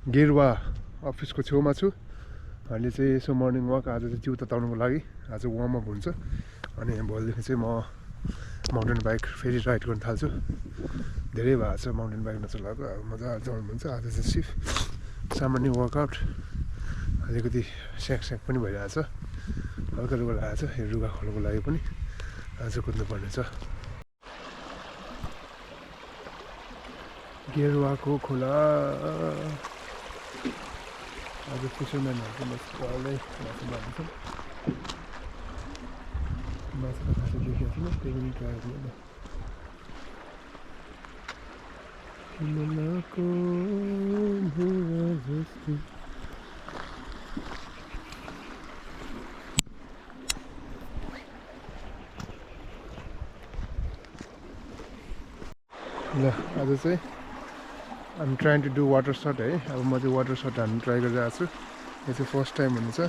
गेरुवा अफिसको छेउमा छु। अहिले चाहिँ यसो मर्निङ वाक आज चाहिँ जिउ तताउनुको लागि आज वार्म अप हुन्छ। अनि भोलिदेखि चाहिँ म माउन्टेन बाइक फेरि राइड गर्न थाल्छु। धेरै भएको छ माउन्टेन बाइक नचलाएको, अब मजा चलाउनु हुन्छ। आज चाहिँ सिर्फ सामान्य वर्कआउट, अलिकति स्याक पनि भइरहेछ, हल्का रुगा लागेको छ। यो रुगा खोल्नुको लागि पनि आज कुद्नुपर्नेछ। गेरुवाको खोला आज फिसरम्यानहरूको मजाले माछा मार्दैछन्। माछा त खासै देखेको छैन, त्यही पनि ट्राई गर्नु न। हिमालयको भुवा जस्तो ल आज चाहिँ I'm trying to do water shot है। अब म चाहिँ वाटर शट हान्नु ट्राई गरिरहेको छु। यो चाहिँ फर्स्ट टाइम हुनेछ,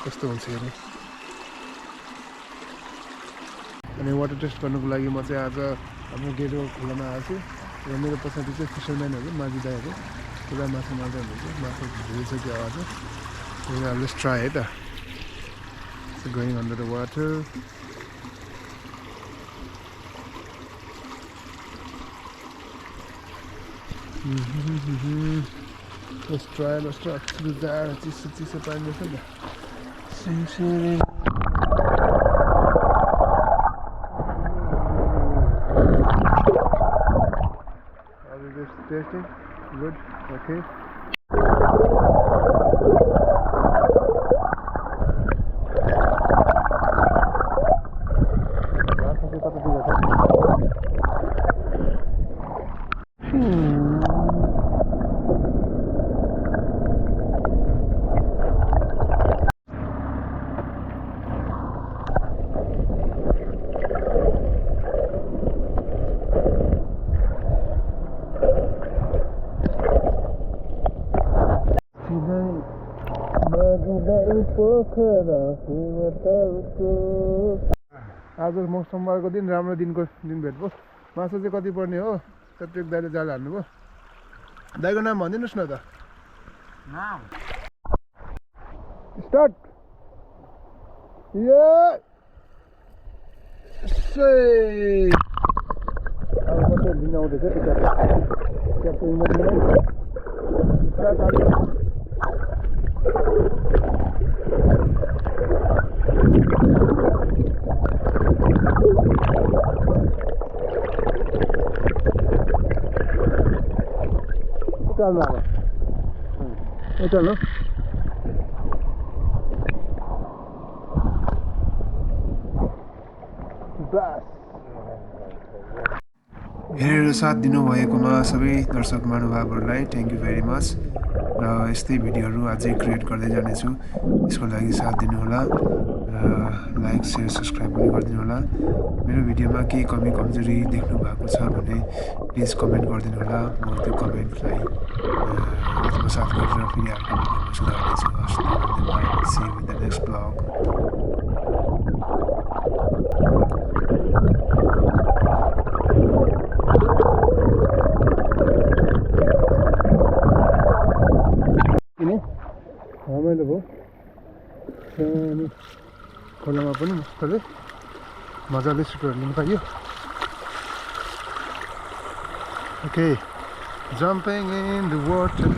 कस्तो हुन्छ हेर्ने। अनि वाटर टेस्ट गर्नुको लागि म चाहिँ आज हाम्रो गेरुवा खोलामा आएको छु। र मेरो पछाडि चाहिँ फिसरम्यानहरू माझी दाइहरू पुरा माछा मार्दै हुनुहुन्छ। माछा धुइसक्यो आज। Let's try it. So going under the water. Let's try. Through there, चिसो पानी रहेछ नि त। How is this tasting? Good? Okay. आज सोमबारको दिन राम्रो दिन भेट भयो। माछा चाहिँ कति पर्ने हो त्यति एक दाइले जाल हान्नुभयो। दाइको नाम भनिदिनुहोस् न त। स्टार्ट। अब कतै लिन आउँदैछ चल्नु हेरेर साथ दिनुभएकोमा सबै दर्शक महानुभावहरूलाई थ्याङ्क यू भेरी मच। र यस्तै भिडियोहरू अझै क्रिएट गर्दै जानेछु, यसको लागि साथ दिनुहोला र लाइक सेयर सब्सक्राइब पनि गरिदिनु होला। मेरो भिडियोमा केही कमी कमजोरी देख्नु भएको छ भने प्लिज कमेन्ट गरिदिनु होला। म त्यो कमेन्टलाई आत्मसात गरेर फेरि अर्को भिडियोमा सुधार्नेछु। हस्, धन्यवाद। See you in the next blog. रमाइलो भयो, अनि खोलामा पनि मजाले सुटहरू लिनु पाइयो। Okay, jumping in the water.